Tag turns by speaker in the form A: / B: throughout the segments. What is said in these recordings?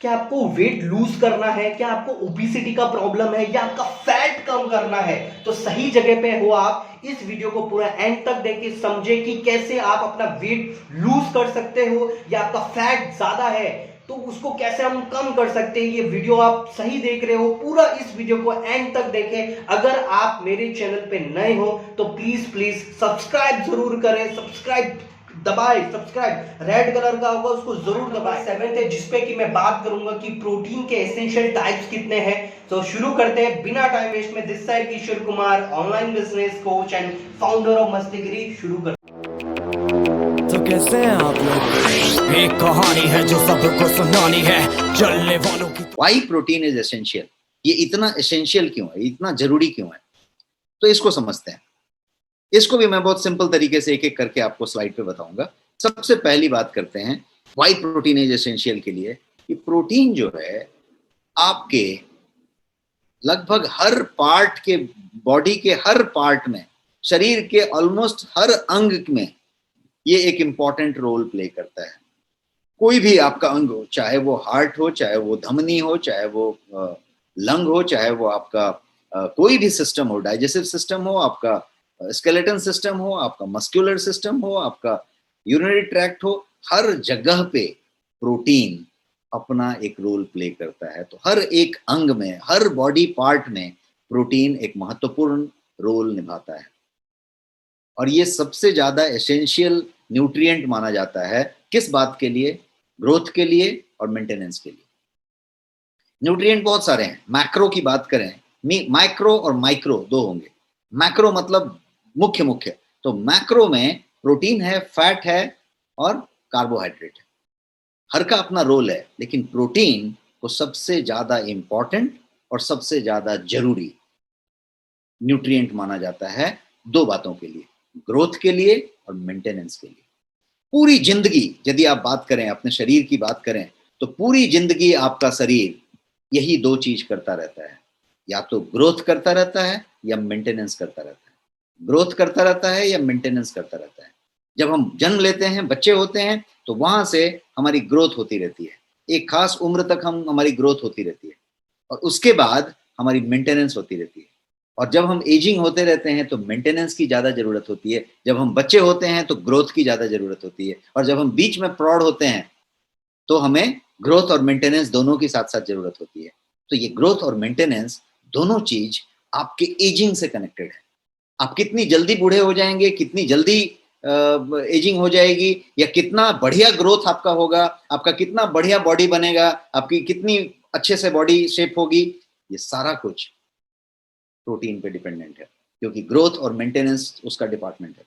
A: क्या आपको weight lose करना है, क्या आपको ओबेसिटी का प्रॉब्लम है या आपका फैट कम करना है, तो सही जगह पे हो आप। इस वीडियो को पूरा एंड तक देख समझे कि कैसे आप अपना वेट लूज कर सकते हो या आपका फैट ज्यादा है तो उसको कैसे हम कम कर सकते हैं। ये वीडियो आप सही देख रहे हो, पूरा इस वीडियो को एंड तक देखें। अगर आप मेरे चैनल पे नए हो तो प्लीज प्लीज सब्सक्राइब जरूर करें, सब्सक्राइब दबाए, सब्सक्राइब रेड कलर का होगा उसको जरूर दबाएं। सेवेंथ है जिसपे कि मैं बात करूंगा कि प्रोटीन के एसेंशियल टाइप्स कितने हैं। तो शुरू करते हैं बिना टाइम वेस्ट में। This side Kishore Kumar, online business coach and founder of Mastigiri. शुरू कर।
B: तो कैसे हैं आप लोग? एक कहानी है जो सबको सुनानी है, चलने वालों की।
C: Why protein is essential. ये इतना एसेंशियल क्यों है, इतना जरूरी क्यों है, तो इसको समझते हैं। इसको भी मैं बहुत सिंपल तरीके से एक एक करके आपको स्लाइड पे बताऊंगा। सबसे पहली बात करते हैं वाई प्रोटीन इज एसेंशियल के लिए। कि प्रोटीन जो है आपके लगभग हर पार्ट के, बॉडी के हर पार्ट में, शरीर के ऑलमोस्ट हर अंग में ये एक इंपॉर्टेंट रोल प्ले करता है। कोई भी आपका अंग हो, चाहे वो हार्ट हो, चाहे वो धमनी हो, चाहे वो लंग हो, चाहे वो आपका कोई भी सिस्टम हो, डाइजेस्टिव सिस्टम हो, आपका स्केलेटन सिस्टम हो, आपका मस्कुलर सिस्टम हो, आपका यूरिनरी ट्रैक्ट हो, हर जगह पे प्रोटीन अपना एक रोल प्ले करता है। तो हर एक अंग में, हर बॉडी पार्ट में प्रोटीन एक महत्वपूर्ण रोल निभाता है और ये सबसे ज्यादा एसेंशियल न्यूट्रिएंट माना जाता है। किस बात के लिए? ग्रोथ के लिए और मेंटेनेंस के लिए। न्यूट्रिएंट बहुत सारे हैं। मैक्रो की बात करें, माइक्रो और माइक्रो दो होंगे। मैक्रो मतलब मुख्य मुख्य, तो मैक्रो में प्रोटीन है, फैट है और कार्बोहाइड्रेट है। हर का अपना रोल है, लेकिन प्रोटीन को सबसे ज्यादा इंपॉर्टेंट और सबसे ज्यादा जरूरी न्यूट्रिएंट माना जाता है दो बातों के लिए, ग्रोथ के लिए और मेंटेनेंस के लिए। पूरी जिंदगी यदि आप बात करें, अपने शरीर की बात करें, तो पूरी जिंदगी आपका शरीर यही दो चीज करता रहता है, या तो ग्रोथ करता रहता है या मेंटेनेंस करता रहता है। ग्रोथ करता रहता है या मेंटेनेंस करता रहता है। जब हम जन्म लेते हैं, बच्चे होते हैं, तो वहां से हमारी ग्रोथ होती रहती है। एक खास उम्र तक हमारी ग्रोथ होती रहती है और उसके बाद हमारी मेंटेनेंस होती रहती है। और जब हम एजिंग होते रहते हैं तो मेंटेनेंस की ज्यादा जरूरत होती है। जब हम बच्चे होते हैं तो ग्रोथ की ज्यादा जरूरत होती है, और जब हम बीच में प्रौढ़ होते हैं तो हमें ग्रोथ और मेंटेनेंस दोनों की साथ साथ जरूरत होती है। तो ये ग्रोथ और मेंटेनेंस दोनों चीज आपके एजिंग से कनेक्टेड है। आप कितनी जल्दी बूढ़े हो जाएंगे, कितनी जल्दी एजिंग हो जाएगी, या कितना बढ़िया ग्रोथ आपका होगा, आपका कितना बढ़िया बॉडी बनेगा, आपकी कितनी अच्छे से बॉडी शेप होगी, ये सारा कुछ प्रोटीन पे डिपेंडेंट है, क्योंकि ग्रोथ और मेंटेनेंस उसका डिपार्टमेंट है।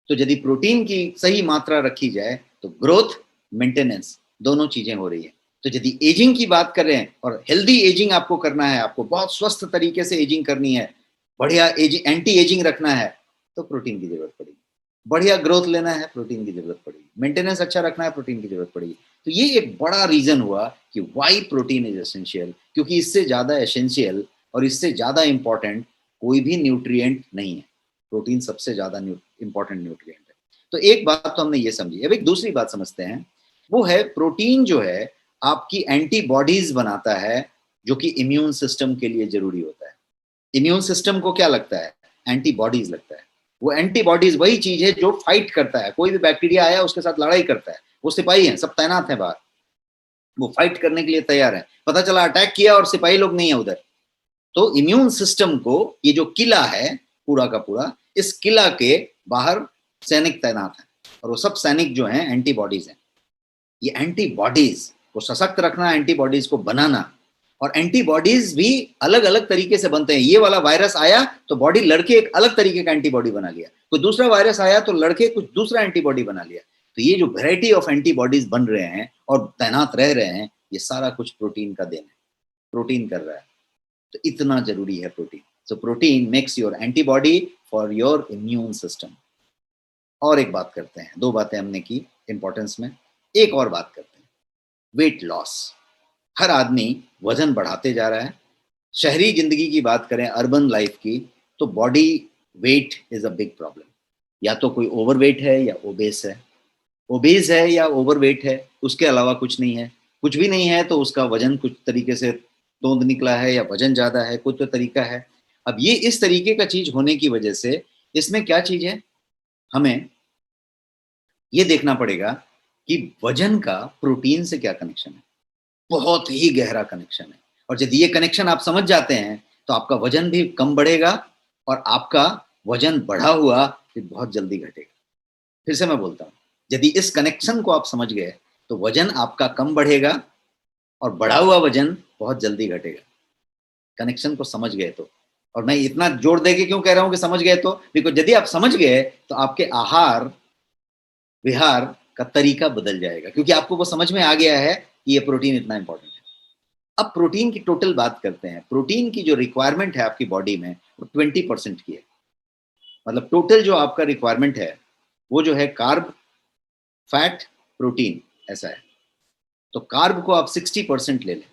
C: तो यदि प्रोटीन की सही मात्रा रखी जाए तो ग्रोथ, मेंटेनेंस दोनों चीजें हो रही है। तो यदि एजिंग की बात करें और हेल्दी एजिंग आपको करना है, आपको बहुत स्वस्थ तरीके से एजिंग करनी है, बढ़िया एजिंग, एंटी एजिंग रखना है, तो प्रोटीन की जरूरत पड़ेगी। बढ़िया ग्रोथ लेना है, प्रोटीन की जरूरत पड़ेगी। मेंटेनेंस अच्छा रखना है, प्रोटीन की जरूरत पड़ेगी। तो ये एक बड़ा रीजन हुआ कि वाई प्रोटीन इज एसेंशियल, क्योंकि इससे ज्यादा एसेंशियल और इससे ज्यादा इंपॉर्टेंट कोई भी न्यूट्रिएंट नहीं है। प्रोटीन सबसे ज्यादा इंपॉर्टेंट न्यूट्रिएंट है। तो एक बात तो हमने ये समझी। अब एक दूसरी बात समझते हैं, वो है प्रोटीन जो है आपकी एंटीबॉडीज बनाता है, जो कि इम्यून सिस्टम के लिए जरूरी होता है। इम्यून सिस्टम को क्या लगता है? एंटीबॉडीज लगता है। वो एंटीबॉडीज वही चीज है जो फाइट करता है। कोई भी बैक्टीरिया आया उसके साथ लड़ाई करता है, वो सिपाही हैं, सब तैनात हैं बाहर, वो फाइट करने के लिए तैयार है। पता चला अटैक किया और सिपाही लोग नहीं है उधर, तो इम्यून सिस्टम को, ये जो किला है पूरा का पूरा, इस किला के बाहर सैनिक तैनात हैं, और वो सब सैनिक जो हैं एंटीबॉडीज हैं। ये एंटीबॉडीज को सशक्त रखना, एंटीबॉडीज को बनाना, और एंटीबॉडीज भी अलग अलग तरीके से बनते हैं। ये वाला वायरस आया तो बॉडी लड़के एक अलग तरीके का एंटीबॉडी बना लिया, कोई दूसरा वायरस आया तो लड़के कुछ दूसरा एंटीबॉडी बना लिया। तो ये जो वेराइटी ऑफ एंटीबॉडीज बन रहे हैं और तैनात रह रहे हैं, ये सारा कुछ प्रोटीन का देन है, प्रोटीन कर रहा है। तो इतना जरूरी है protein. So protein makes your antibody for your immune system. और एक बात करते हैं, दो बातें हमने की इंपॉर्टेंस में, एक और बात करते हैं, वेट लॉस। हर आदमी वजन बढ़ाते जा रहा है। शहरी जिंदगी की बात करें, अर्बन लाइफ की, तो body weight is a big problem. या तो कोई ओवरवेट है या ओबेस है, ओबेस है या ओवरवेट है, उसके अलावा कुछ नहीं है। कुछ भी नहीं है तो उसका वजन कुछ तरीके से तोंद निकला है या वजन ज्यादा है, कुछ तो तरीका है। अब ये इस तरीके का चीज होने की वजह से इसमें क्या चीज है, हमें ये देखना पड़ेगा कि वजन का प्रोटीन से क्या कनेक्शन है। बहुत ही गहरा कनेक्शन है, और यदि ये कनेक्शन आप समझ जाते हैं तो आपका वजन भी कम बढ़ेगा और आपका वजन बढ़ा हुआ फिर बहुत जल्दी घटेगा। फिर से मैं बोलता हूँ, यदि इस कनेक्शन को आप समझ गए तो वजन आपका कम बढ़ेगा और बढ़ा हुआ वजन बहुत जल्दी घटेगा। कनेक्शन को समझ गए तो, और मैं इतना जोर देके क्यों कह रहा हूं कि समझ गए तो, बिकॉज यदि आप समझ गए तो आपके आहार विहार का तरीका बदल जाएगा, क्योंकि आपको वो समझ में आ गया है कि ये प्रोटीन इतना इंपॉर्टेंट है। अब प्रोटीन की टोटल बात करते हैं। प्रोटीन की जो रिक्वायरमेंट है आपकी बॉडी में वो 20% की है। मतलब टोटल जो आपका रिक्वायरमेंट है वो जो है कार्ब, फैट, प्रोटीन, ऐसा है। तो कार्ब को आप 60% ले लें,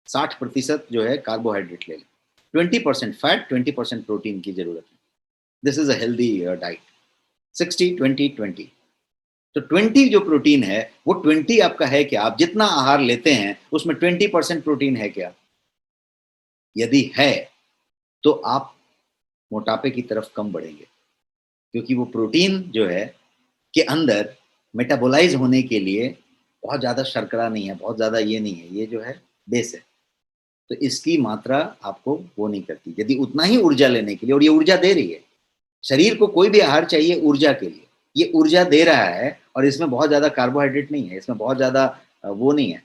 C: 60% जो है कार्बोहाइड्रेट ले लें, 20% फैट, 20% प्रोटीन की जरूरत है। This is a healthy diet. 60-20-20। तो 20 जो प्रोटीन है वो 20 आपका है क्या? आप जितना आहार लेते हैं उसमें 20% प्रोटीन है क्या? यदि है तो आप मोटापे की तरफ कम बढ़ेंगे, क्योंकि वो प्रोटीन जो है के अंदर मेटाबोलाइज होने के लिए बहुत ज़्यादा शर्करा नहीं है, बहुत ज़्यादा ये नहीं है, ये जो है बेस है। तो इसकी मात्रा आपको वो नहीं करती। यदि उतना ही ऊर्जा लेने के लिए, और ये ऊर्जा दे रही है, शरीर को कोई भी आहार चाहिए ऊर्जा के लिए, ये ऊर्जा दे रहा है, और इसमें बहुत ज़्यादा कार्बोहाइड्रेट नहीं है, इसमें बहुत ज़्यादा वो नहीं है,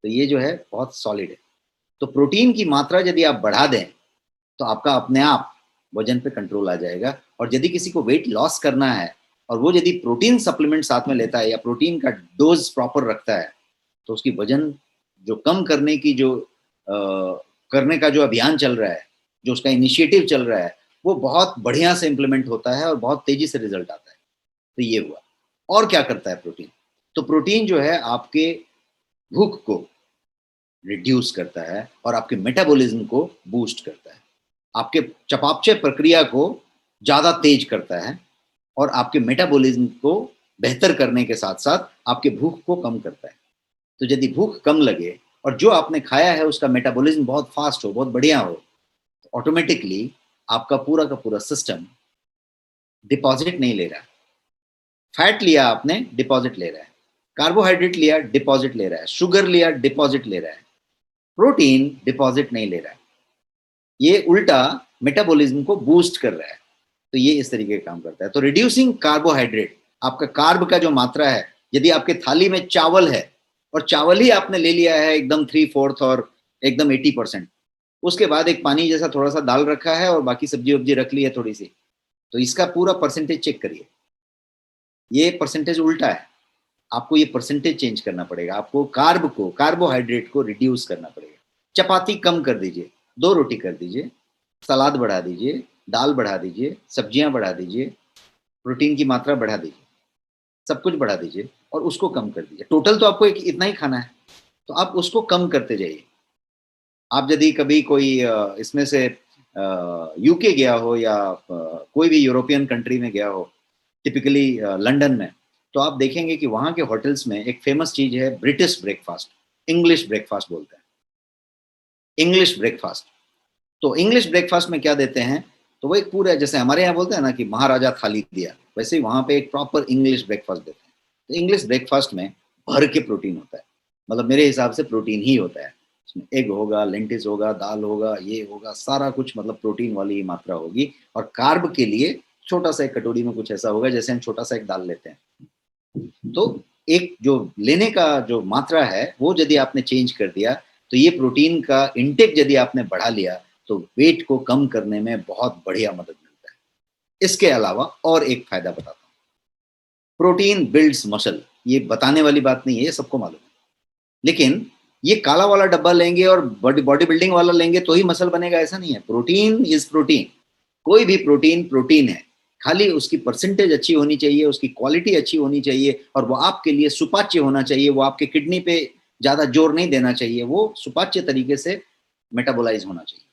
C: तो ये जो है बहुत सॉलिड है। तो प्रोटीन की मात्रा यदि आप बढ़ा दें तो आपका अपने आप वजन पे कंट्रोल आ जाएगा। और यदि किसी को वेट लॉस करना है और वो यदि प्रोटीन सप्लीमेंट साथ में लेता है या प्रोटीन का डोज प्रॉपर रखता है, तो उसकी वजन जो कम करने की जो करने का जो अभियान चल रहा है, जो उसका इनिशिएटिव चल रहा है, वो बहुत बढ़िया से इम्प्लीमेंट होता है और बहुत तेजी से रिजल्ट आता है। तो ये हुआ। और क्या करता है प्रोटीन? तो प्रोटीन जो है आपके भूख को रिड्यूस करता है और आपके मेटाबॉलिज्म को बूस्ट करता है, आपके चयापचय प्रक्रिया को ज्यादा तेज करता है और आपके मेटाबॉलिज्म को बेहतर करने के साथ साथ आपके भूख को कम करता है। तो यदि भूख कम लगे और जो आपने खाया है उसका मेटाबॉलिज्म बहुत फास्ट हो, बहुत बढ़िया हो, तो ऑटोमेटिकली आपका पूरा का पूरा सिस्टम डिपॉजिट नहीं ले रहा। फैट लिया आपने, डिपॉजिट ले रहा है, कार्बोहाइड्रेट लिया, डिपॉजिट ले रहा है, शुगर लिया, डिपॉजिट ले रहा है, प्रोटीन डिपॉजिट नहीं ले रहा है। ये उल्टा मेटाबॉलिज्म को बूस्ट कर रहा है। तो ये इस तरीके का काम करता है। तो रिड्यूसिंग कार्बोहाइड्रेट, आपका कार्ब का जो मात्रा है, यदि आपके थाली में चावल है और चावल ही आपने ले लिया है एकदम 3/4 और एकदम 80%, उसके बाद एक पानी जैसा थोड़ा सा दाल रखा है और बाकी सब्जी वब्जी रख ली है थोड़ी सी, तो इसका पूरा परसेंटेज चेक करिए। ये परसेंटेज उल्टा है। आपको ये परसेंटेज चेंज करना पड़ेगा। आपको कार्ब को, कार्बोहाइड्रेट को रिड्यूस करना पड़ेगा। चपाती कम कर दीजिए, 2 रोटी कर दीजिए, सलाद बढ़ा दीजिए, दाल बढ़ा दीजिए, सब्जियां बढ़ा दीजिए, प्रोटीन की मात्रा बढ़ा दीजिए, सब कुछ बढ़ा दीजिए और उसको कम कर दीजिए। टोटल तो आपको इतना ही खाना है, तो आप उसको कम करते जाइए। आप यदि कभी कोई इसमें से यूके गया हो या कोई भी यूरोपियन कंट्री में गया हो, टिपिकली लंदन में, तो आप देखेंगे कि वहाँ के होटल्स में एक फेमस चीज है ब्रिटिश ब्रेकफास्ट, इंग्लिश ब्रेकफास्ट बोलते हैं, इंग्लिश ब्रेकफास्ट। तो इंग्लिश ब्रेकफास्ट में क्या देते हैं? तो वो एक पूरा, जैसे हमारे यहाँ बोलते हैं ना कि महाराजा थाली दिया, वैसे ही वहाँ पे एक प्रॉपर इंग्लिश ब्रेकफास्ट देते हैं। तो इंग्लिश ब्रेकफास्ट में भर के प्रोटीन होता है, मतलब मेरे हिसाब से प्रोटीन ही होता है। उसमें एग होगा, लेंटिस होगा, दाल होगा, ये होगा, सारा कुछ मतलब प्रोटीन वाली ही मात्रा होगी। और कार्ब के लिए छोटा सा एक कटोरी में कुछ ऐसा होगा जैसे हम छोटा सा एक दाल लेते हैं। तो एक जो लेने का जो मात्रा है वो यदि आपने चेंज कर दिया, तो ये प्रोटीन का इंटेक यदि आपने बढ़ा लिया, तो वेट को कम करने में बहुत बढ़िया मदद मिलता है। इसके अलावा और एक फायदा बताता हूँ, प्रोटीन बिल्ड्स मसल। ये बताने वाली बात नहीं है, ये सबको मालूम है, लेकिन ये काला वाला डब्बा लेंगे और बॉडी बिल्डिंग वाला लेंगे तो ही मसल बनेगा, ऐसा नहीं है। प्रोटीन इज प्रोटीन, कोई भी प्रोटीन प्रोटीन है, खाली उसकी परसेंटेज अच्छी होनी चाहिए, उसकी क्वालिटी अच्छी होनी चाहिए और वो आपके लिए सुपाच्य होना चाहिए। वो आपके किडनी पे ज्यादा जोर नहीं देना चाहिए, वो सुपाच्य तरीके से मेटाबोलाइज होना चाहिए।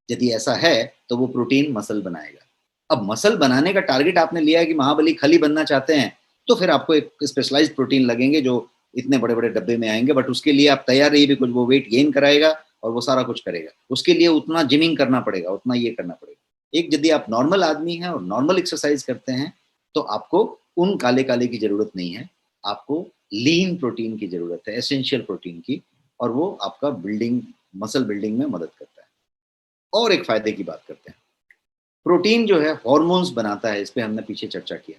C: यदि ऐसा है तो वो प्रोटीन मसल बनाएगा। अब मसल बनाने का टारगेट आपने लिया है कि महाबली खली बनना चाहते हैं, तो फिर आपको एक स्पेशलाइज्ड प्रोटीन लगेंगे जो इतने बड़े बड़े डब्बे में आएंगे, बट उसके लिए आप तैयार रहिए, कुछ वो वेट गेन कराएगा और वो सारा कुछ करेगा। उसके लिए उतना जिमिंग करना पड़ेगा, उतना ये करना पड़ेगा। एक यदि आप नॉर्मल आदमी हैं और नॉर्मल एक्सरसाइज करते हैं तो आपको उन काले काले की जरूरत नहीं है, आपको लीन प्रोटीन की जरूरत है, एसेंशियल प्रोटीन की, और वो आपका मसल बिल्डिंग में मदद करता है। और एक फायदे की बात करते हैं, प्रोटीन जो है हॉर्मोन्स बनाता है, इस पे हमने पीछे चर्चा किया,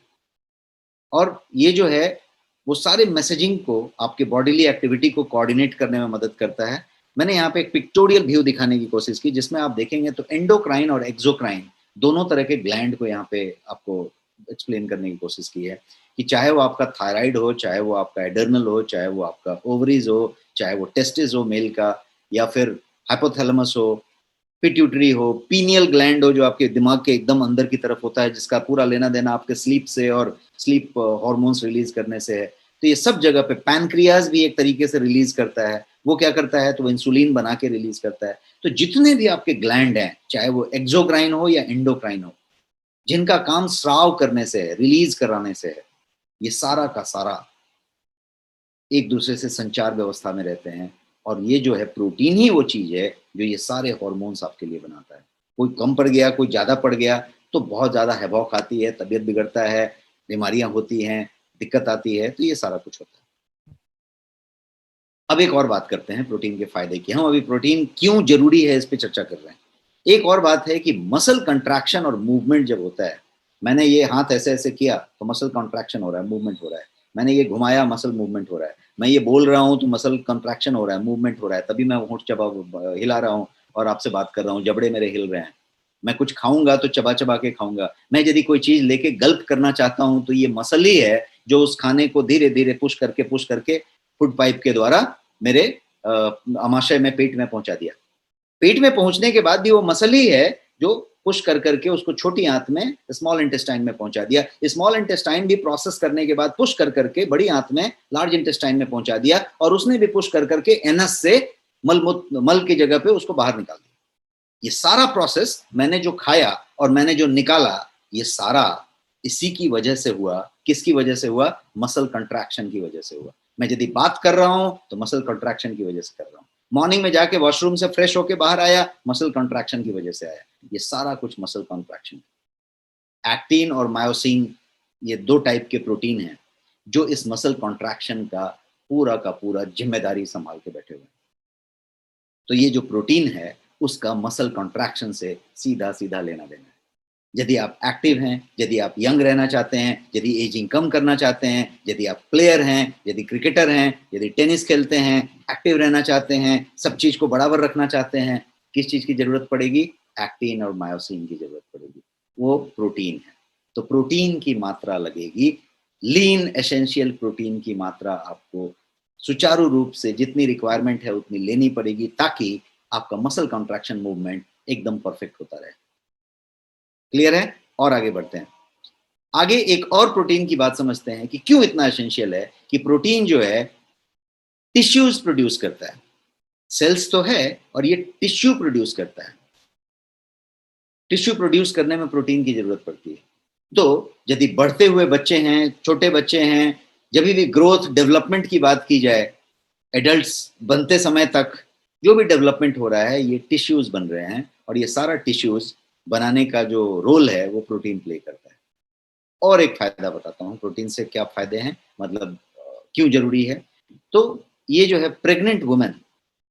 C: और ये जो है वो सारे मैसेजिंग को, आपके बॉडीली एक्टिविटी को कोऑर्डिनेट करने में मदद करता है। मैंने यहाँ पे एक पिक्टोरियल व्यू दिखाने की कोशिश की, जिसमें आप देखेंगे तो एंडोक्राइन और एक्सोक्राइन दोनों तरह के ग्लैंड को यहाँ पे आपको एक्सप्लेन करने की कोशिश की है, कि चाहे वो आपका थायराइड हो, चाहे वो आपका एडर्नल हो, चाहे वो आपका ओवरीज हो, चाहे वो टेस्टिस हो मेल का, या फिर हाइपोथैलेमस हो, पिट्यूटरी हो, पीनियल ग्लैंड हो जो आपके दिमाग के एकदम अंदर की तरफ होता है, जिसका पूरा लेना देना आपके स्लीप से और स्लीप हार्मोन्स रिलीज करने से है। तो ये सब जगह पे पैनक्रियाज भी एक तरीके से रिलीज करता है। वो क्या करता है, तो वो इंसुलिन बना के रिलीज करता है। तो जितने भी आपके ग्लैंड हैं, चाहे वो एक्सोक्राइन हो या एंडोक्राइन हो, जिनका काम स्राव करने से है, रिलीज कराने से है, ये सारा का सारा एक दूसरे से संचार व्यवस्था में रहते हैं। और ये जो है प्रोटीन ही वो चीज है जो ये सारे हार्मोन्स आपके लिए बनाता है। कोई कम पड़ गया, कोई ज्यादा पड़ गया तो बहुत ज्यादा हैवॉक आती है, तबीयत बिगड़ता है, बीमारियां होती हैं, दिक्कत आती है, तो ये सारा कुछ होता है। अब एक और बात करते हैं प्रोटीन के फायदे की। हम अभी प्रोटीन क्यों जरूरी है इस पे चर्चा कर रहे हैं। एक और बात है कि मसल कंट्रैक्शन और मूवमेंट जब होता है, मैंने ये हाथ ऐसे ऐसे किया तो मसल कंट्रैक्शन हो रहा है, मूवमेंट हो रहा है, मैंने ये घुमाया मसल मूवमेंट हो रहा है, मैं ये बोल रहा हूँ तो मसल कंट्रैक्शन हो रहा है, मूवमेंट हो रहा है, तभी मैं होंठ चबा हिला रहा हूँ और आपसे बात कर रहा हूँ, जबड़े मेरे हिल रहे हैं। मैं कुछ खाऊंगा तो चबा चबा के खाऊंगा। मैं यदि कोई चीज लेके गल्प करना चाहता हूँ तो ये मसल ही है जो उस खाने को धीरे धीरे पुश करके फूड पाइप के द्वारा मेरे आमाशय में, पेट में पहुंचा दिया। पेट में पहुंचने के बाद भी वो मसल ही है जो पुश करके उसको छोटी आंत में, स्मॉल इंटेस्टाइन में पहुंचा दिया। स्मॉल इंटेस्टाइन भी प्रोसेस करने के बाद पुश करके बड़ी आंत में, लार्ज इंटेस्टाइन में पहुंचा दिया, और उसने भी पुश करके एनस से मल की जगह पे उसको बाहर निकाल दिया। ये सारा प्रोसेस मैंने जो खाया और मैंने जो निकाला, ये सारा इसी की वजह से हुआ। किसकी वजह से हुआ? मसल कंट्रैक्शन की वजह से हुआ। मैं यदि बात कर रहा हूं तो मसल कंट्रैक्शन की वजह से कर रहा हूं। मॉर्निंग में जाके वॉशरूम से फ्रेश होके बाहर आया, मसल कंट्रैक्शन की वजह से आया। ये सारा कुछ मसल कंट्रैक्शन। एक्टिन और मायोसिन, ये दो टाइप के प्रोटीन हैं जो इस मसल कंट्रैक्शन का पूरा जिम्मेदारी संभाल के बैठे हुए हैं। तो ये जो प्रोटीन है उसका मसल कंट्रैक्शन से सीधा सीधा लेना देना है। यदि आप एक्टिव हैं, यदि आप यंग रहना चाहते हैं, यदि एजिंग कम करना चाहते हैं, यदि आप प्लेयर हैं, यदि क्रिकेटर हैं, यदि टेनिस खेलते हैं, एक्टिव रहना चाहते हैं, सब चीज को बराबर रखना चाहते हैं, किस चीज की जरूरत पड़ेगी? एक्टिन और मायोसिन की जरूरत पड़ेगी। वो प्रोटीन है। तो प्रोटीन की मात्रा लगेगी, लीन एसेंशियल प्रोटीन की मात्रा आपको सुचारू रूप से जितनी रिक्वायरमेंट है उतनी लेनी पड़ेगी, ताकि आपका मसल कॉन्ट्रैक्शन मूवमेंट एकदम परफेक्ट होता रहे। क्लियर है? और आगे बढ़ते हैं। आगे एक और प्रोटीन की बात समझते हैं कि क्यों इतना एसेंशियल है कि प्रोटीन जो है टिश्यूज प्रोड्यूस करता है। सेल्स तो है और ये टिश्यू प्रोड्यूस करता है। टिश्यू प्रोड्यूस करने में प्रोटीन की जरूरत पड़ती है। तो यदि बढ़ते हुए बच्चे हैं, छोटे बच्चे हैं, जब भी ग्रोथ डेवलपमेंट की बात की जाए, एडल्ट्स बनते समय तक जो भी डेवलपमेंट हो रहा है, ये टिश्यूज बन रहे हैं, और ये सारा टिश्यूज बनाने का जो रोल है वो प्रोटीन प्ले करता है। और एक फायदा बताता हूँ प्रोटीन से क्या फायदे हैं, मतलब क्यों जरूरी है। तो ये जो है प्रेग्नेंट वुमेन,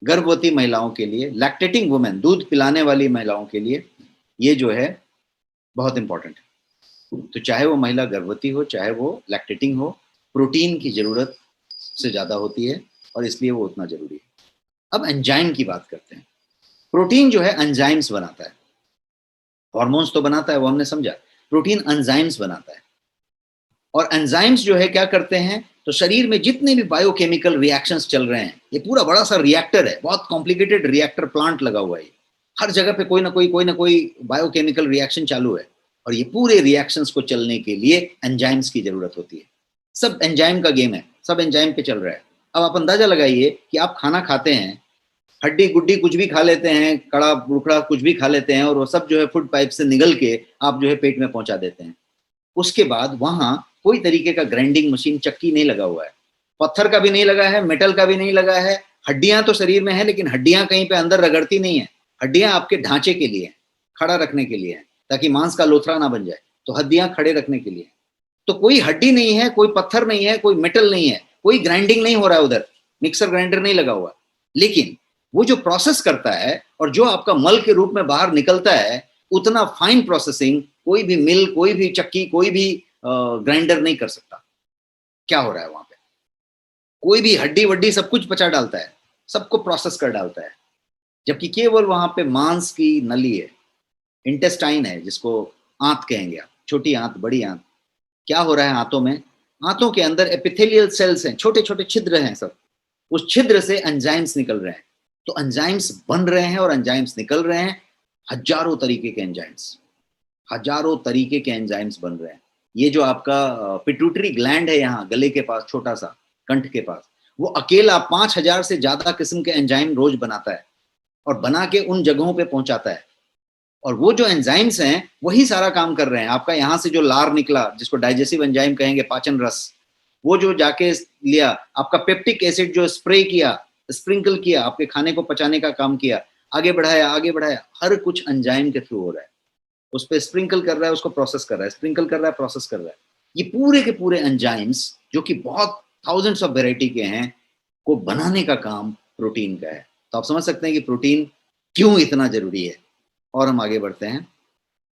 C: गर्भवती महिलाओं के लिए, लैक्टेटिंग वुमेन, दूध पिलाने वाली महिलाओं के लिए ये जो है बहुत इंपॉर्टेंट है। तो चाहे वो महिला गर्भवती हो, चाहे वो लैक्टेटिंग हो, प्रोटीन की जरूरत से ज्यादा होती है, और इसलिए वो उतना जरूरी है। अब एंजाइम की बात करते हैं। प्रोटीन जो है एंजाइम्स बनाता है। हार्मोन्स तो बनाता है, वो हमने समझा। प्रोटीन एंजाइम्स बनाता है, और एंजाइम्स जो है क्या करते हैं, तो शरीर में जितने भी बायोकेमिकल रिएक्शंस चल रहे हैं, ये पूरा बड़ा सा रिएक्टर है, बहुत कॉम्प्लिकेटेड रिएक्टर प्लांट लगा हुआ है। हर जगह पे कोई ना कोई बायोकेमिकल रिएक्शन चालू है, और ये पूरे रिएक्शंस को चलने के लिए एंजाइम्स की जरूरत होती है। सब एंजाइम का गेम है, सब एंजाइम पे चल रहा है। अब आप अंदाजा लगाइए कि आप खाना खाते हैं, हड्डी गुड्डी कुछ भी खा लेते हैं, कड़ा बुकड़ा कुछ भी खा लेते हैं, और वो सब जो है फूड पाइप से निगल के आप जो है पेट में पहुंचा देते हैं। उसके बाद वहां कोई तरीके का ग्राइंडिंग मशीन, चक्की नहीं लगा हुआ है, पत्थर का भी नहीं लगा है, मेटल का भी नहीं लगा है। हड्डियां तो शरीर में है, लेकिन हड्डियां कहीं पे अंदर रगड़ती नहीं है। हड्डियां आपके ढांचे के लिए, खड़ा रखने के लिए, ताकि मांस का लोथड़ा ना बन जाए। तो हड्डियां खड़े रखने के लिए। तो कोई हड्डी नहीं है, कोई पत्थर नहीं है, कोई मेटल नहीं है, कोई ग्राइंडिंग नहीं हो रहा है उधर, मिक्सर ग्राइंडर नहीं लगा हुआ। लेकिन वो जो प्रोसेस करता है और जो आपका मल के रूप में बाहर निकलता है, उतना फाइन प्रोसेसिंग कोई भी मिल, कोई भी चक्की, कोई भी ग्राइंडर नहीं कर सकता। क्या हो रहा है वहां पे? कोई भी हड्डी वड्डी सब कुछ पचा डालता है, सबको प्रोसेस कर डालता है, जबकि केवल वहां पे मांस की नली है, इंटेस्टाइन है, जिसको आंत कहेंगे आप, छोटी आंत, बड़ी आंत। क्या हो रहा है आंतों में? आंतों के अंदर एपिथेलियल सेल्स हैं, छोटे छोटे छिद्र हैं सब। उस छिद्र से एंजाइम्स निकल रहे हैं। तो एंजाइम्स बन रहे हैं और एंजाइम्स निकल रहे हैं, हजारों तरीके के एंजाइम्स, हजारों तरीके के एंजाइम्स बन रहे हैं। ये जो आपका पिट्यूटरी ग्लैंड है यहाँ गले के पास, छोटा सा कंठ के पास, वो अकेला 5000 से ज्यादा किस्म के एंजाइम रोज बनाता है और बना के उन जगहों पे पहुंचाता है। और वो जो एंजाइम्स हैं वही सारा काम कर रहे हैं। आपका यहाँ से जो लार निकला, जिसको डाइजेस्टिव एंजाइम कहेंगे, पाचन रस, वो जो जाके लिया, आपका पेप्टिक एसिड जो स्प्रे किया, स्प्रिंकल किया, आपके खाने को पचाने का काम किया, आगे बढ़ाया, हर कुछ एंजाइम के थ्रू हो रहा है। उस पर स्प्रिंकल कर रहा है, उसको प्रोसेस कर रहा है, स्प्रिंकल कर रहा है, प्रोसेस कर रहा है। ये पूरे के पूरे एंजाइम्स, जो कि बहुत थाउजेंड्स ऑफ वेराइटी के हैं, को बनाने का काम प्रोटीन का है। तो आप समझ सकते हैं कि प्रोटीन क्यों इतना जरूरी है। और हम आगे बढ़ते हैं,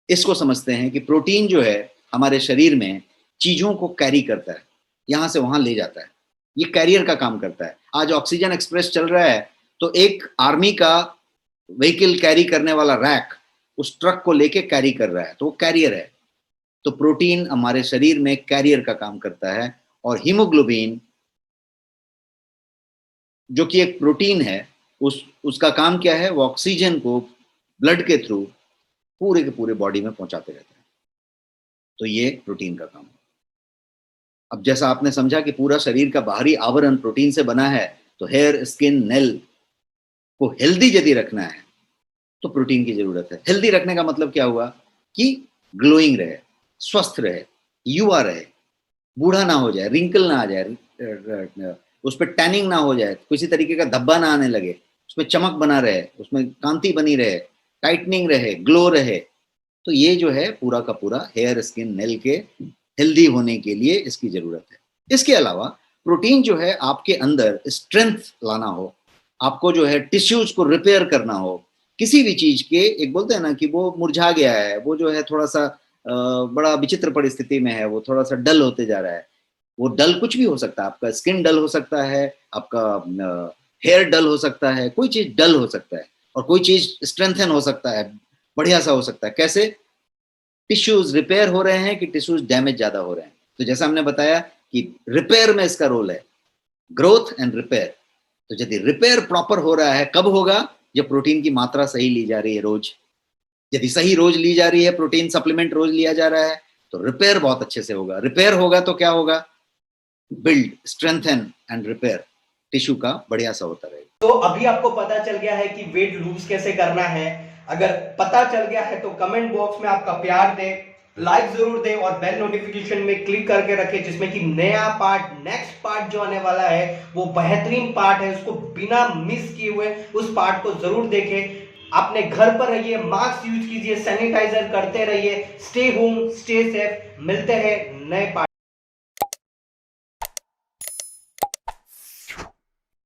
C: इसको समझते हैं कि प्रोटीन जो है हमारे शरीर में चीजों को कैरी करता है, यहां से वहां ले जाता है। ये कैरियर का काम करता है। आज ऑक्सीजन एक्सप्रेस चल रहा है, तो एक आर्मी का व्हीकल कैरी करने वाला रैक उस ट्रक को लेके कैरी कर रहा है, तो वो कैरियर है। तो प्रोटीन हमारे शरीर में कैरियर का काम करता है। और हीमोग्लोबिन, जो कि एक प्रोटीन है, उसका काम क्या है? वो ऑक्सीजन को ब्लड के थ्रू पूरे के पूरे बॉडी में पहुंचाते रहते हैं। तो ये प्रोटीन का काम है। अब जैसा आपने समझा कि पूरा शरीर का बाहरी आवरण प्रोटीन से बना है, तो हेयर, स्किन, नेल को हेल्दी यदि रखना है तो प्रोटीन की जरूरत है। हेल्दी रखने का मतलब क्या हुआ? कि ग्लोइंग रहे, स्वस्थ रहे, युवा रहे, बूढ़ा ना हो जाए, रिंकल ना आ जाए, उस पर टैनिंग ना हो जाए, किसी तरीके का धब्बा ना आने लगे, उसमें चमक बना रहे, उसमें कांति बनी रहे, टाइटनिंग रहे, ग्लो रहे। तो ये जो है पूरा का पूरा हेयर, स्किन, नेल के हेल्दी होने के लिए इसकी जरूरत है। इसके अलावा प्रोटीन जो है आपके अंदर स्ट्रेंथ लाना हो, आपको जो है टिश्यूज को रिपेयर करना हो, किसी भी चीज के, एक बोलते हैं ना कि वो मुरझा गया है, वो जो है थोड़ा सा बड़ा विचित्र परिस्थिति में है, वो थोड़ा सा डल होते जा रहा है। वो डल कुछ भी हो सकता है, आपका स्किन डल हो सकता है, आपका हेयर डल हो सकता है, कोई चीज डल हो सकता है, और कोई चीज स्ट्रेंथन हो सकता है, बढ़िया सा हो सकता है। कैसे? टिश्यूज रिपेयर हो रहे हैं कि टिश्यूज डैमेज ज्यादा हो रहे हैं। तो जैसा हमने बताया कि रिपेयर में इसका रोल है, ग्रोथ एंड रिपेयर। तो यदि रिपेयर प्रॉपर हो रहा है, कब होगा? जब प्रोटीन की मात्रा सही ली जा रही है रोज। यदि सही रोज ली जा रही है, प्रोटीन सप्लीमेंट रोज लिया जा रहा है, तो रिपेयर बहुत अच्छे से होगा। रिपेयर होगा तो क्या होगा? Build, strengthen and repair, tissue का बढ़िया सा होता रहेगा।
A: तो अभी आपको पता चल गया है कि वेट लूज कैसे करना है। अगर पता चल गया है तो कमेंट बॉक्स में आपका प्यार दे, लाइक जरूर दे और बेल नोटिफिकेशन में क्लिक करके रखे, जिसमें कि नया पार्ट, नेक्स्ट पार्ट जो आने वाला है वो बेहतरीन पार्ट है, उसको बिना मिस किए हुए उस पार्ट को जरूर देखें। अपने घर पर रहिए, मास्क यूज कीजिए, सैनिटाइजर करते रहिए, स्टे होम, स्टे सेफ। मिलते हैं नए पार्ट।